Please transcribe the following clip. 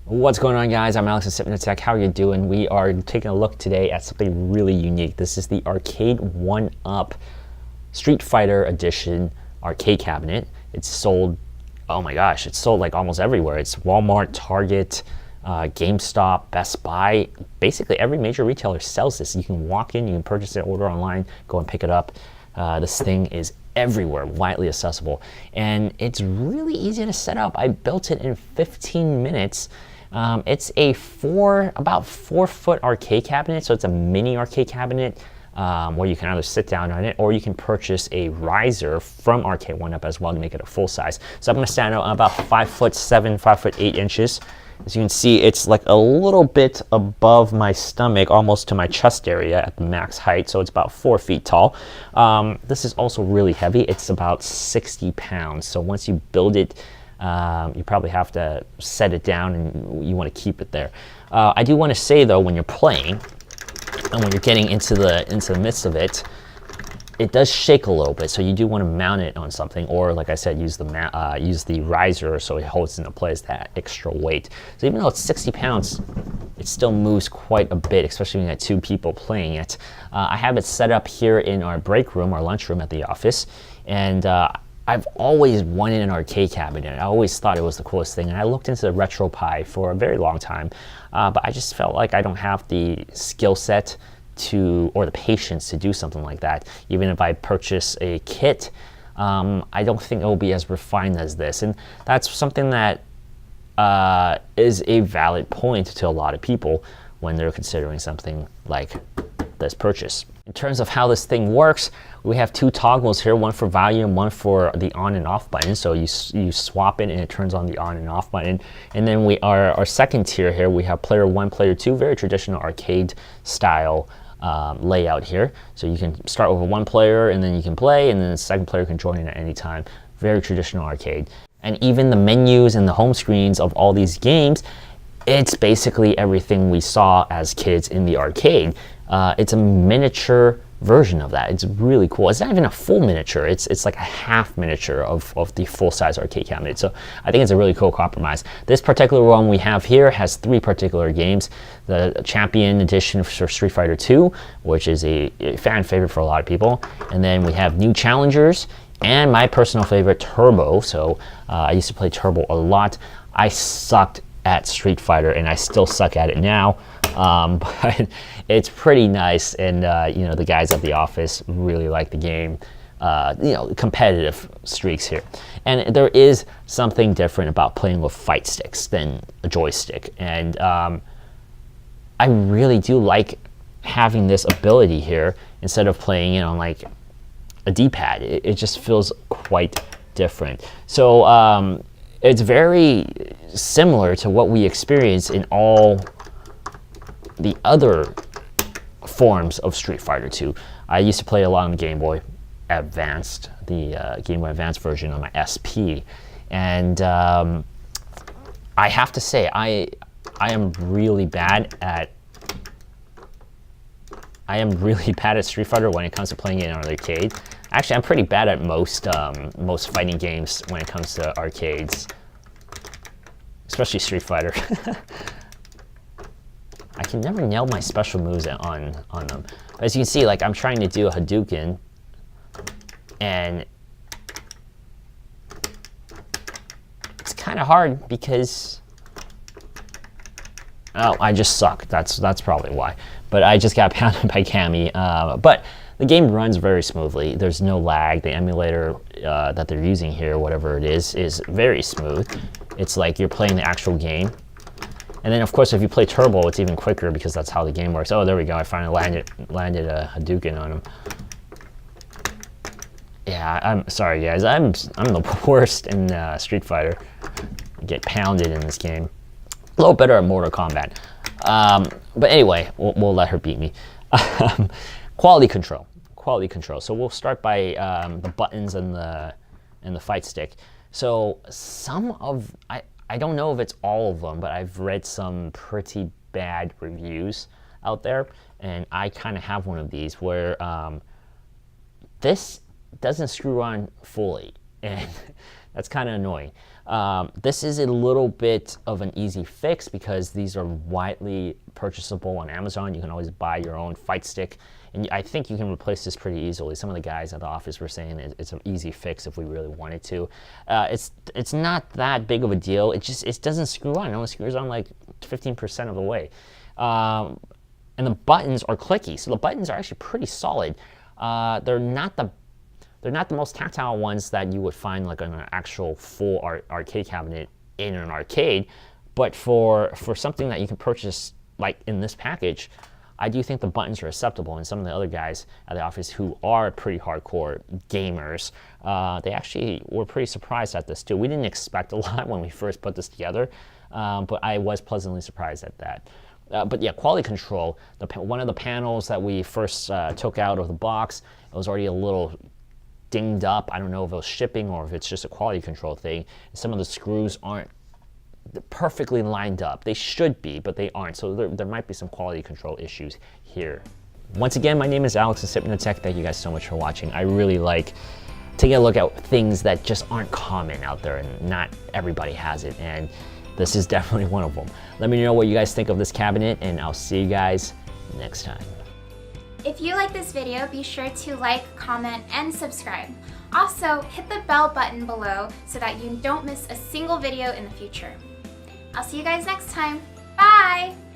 What's going on, guys? I'm Alex with Sipner Tech. How are you doing? We are taking a look today at something really unique. This is the Arcade 1-Up Street Fighter Edition arcade cabinet. It's sold, oh my gosh, it's sold like almost everywhere. It's Walmart, Target, GameStop, Best Buy. Basically every major retailer sells this. You can walk in, you can purchase it, order online, go and pick it up. This thing is everywhere, widely accessible, and it's really easy to set up. I built it in 15 minutes. It's a about 4-foot arcade cabinet, so it's a mini arcade cabinet where you can either sit down on it or you can purchase a riser from Arcade 1-Up as well to make it a full size. So I'm going to stand out about 5'7", 5'8". As you can see, it's like a little bit above my stomach, almost to my chest area at the max height, so it's about 4 feet tall. This is also really heavy. It's about 60 pounds, so once you build it, you probably have to set it down and you want to keep it there. I do want to say though, when you're playing and when you're getting into the midst of it, it does shake a little bit, so you do want to mount it on something, or like I said, use the riser so it holds into place that extra weight. So even though it's 60 pounds, it still moves quite a bit, especially when you have 2 people playing it. I have it set up here in our break room, our lunchroom at the office, and I've always wanted an arcade cabinet. I always thought it was the coolest thing, and I looked into the RetroPie for a very long time, but I just felt like I don't have the skill set or the patience to do something like that. Even if I purchase a kit, I don't think it will be as refined as this, and that's something that is a valid point to a lot of people when they're considering something like this purchase. In terms of how this thing works, we have 2 toggles here, one for volume, one for the on and off button. So you swap it and it turns on the on and off button. And then our second tier here, we have player 1, player 2, very traditional arcade style layout here. So you can start with 1 player and then you can play, and then the second player can join in at any time. Very traditional arcade. And even the menus and the home screens of all these games, it's basically everything we saw as kids in the arcade. It's a miniature version of that. It's really cool. It's not even a full miniature. It's like a half miniature of the full-size arcade cabinet. So I think it's a really cool compromise. This particular one we have here has 3 particular games. The Champion Edition for Street Fighter 2, which is a fan favorite for a lot of people. And then we have New Challengers and my personal favorite, Turbo. So I used to play Turbo a lot. I sucked at Street Fighter, and I still suck at it now, but it's pretty nice, and you know, the guys at the office really like the game. You know, competitive streaks here, and there is something different about playing with fight sticks than a joystick, and I really do like having this ability here instead of playing, you know, like a D-pad. It just feels quite different. So it's very similar to what we experience in all the other forms of Street Fighter 2. I used to play a lot on the Game Boy Advanced, the Game Boy Advance version on my SP, and I have to say I am really bad at Street Fighter when it comes to playing it on an arcade. Actually, I'm pretty bad at most fighting games when it comes to arcades, especially Street Fighter. I can never nail my special moves on them. But as you can see, like, I'm trying to do a Hadouken, and it's kind of hard because, oh, I just suck. That's probably why. But I just got pounded by Cammy. But the game runs very smoothly. There's no lag. The emulator that they're using here, whatever it is very smooth. It's like you're playing the actual game. And then, of course, if you play Turbo, it's even quicker because that's how the game works. Oh, there we go. I finally landed a Hadouken on him. Yeah, I'm sorry, guys. I'm the worst in Street Fighter. I get pounded in this game. A little better at Mortal Kombat. But anyway, we'll let her beat me. Quality control. So we'll start by the buttons and the fight stick. So I don't know if it's all of them, but I've read some pretty bad reviews out there, and I kind of have one of these where this doesn't screw on fully. And That's kind of annoying. This is a little bit of an easy fix because these are widely purchasable on Amazon. You can always buy your own fight stick, and I think you can replace this pretty easily. Some of the guys at the office were saying it's an easy fix if we really wanted to. It's not that big of a deal. It doesn't screw on. It only screws on like 15% of the way. And the buttons are clicky, so the buttons are actually pretty solid. They're not the most tactile ones that you would find like on an actual full arcade cabinet in an arcade, but for something that you can purchase like in this package, I do think the buttons are acceptable. And some of the other guys at the office who are pretty hardcore gamers, they actually were pretty surprised at this too. We didn't expect a lot when we first put this together, but I was pleasantly surprised at that. But yeah, quality control, one of the panels that we first took out of the box, it was already a little dinged up. I don't know if it was shipping or if it's just a quality control thing. Some of the screws aren't perfectly lined up. They should be, but they aren't. So there might be some quality control issues here. Once again, my name is Alex of Hypnotech. Thank you guys so much for watching. I really like taking a look at things that just aren't common out there, and not everybody has it. And this is definitely one of them. Let me know what you guys think of this cabinet, and I'll see you guys next time. If you like this video, be sure to like, comment, and subscribe. Also, hit the bell button below so that you don't miss a single video in the future. I'll see you guys next time. Bye!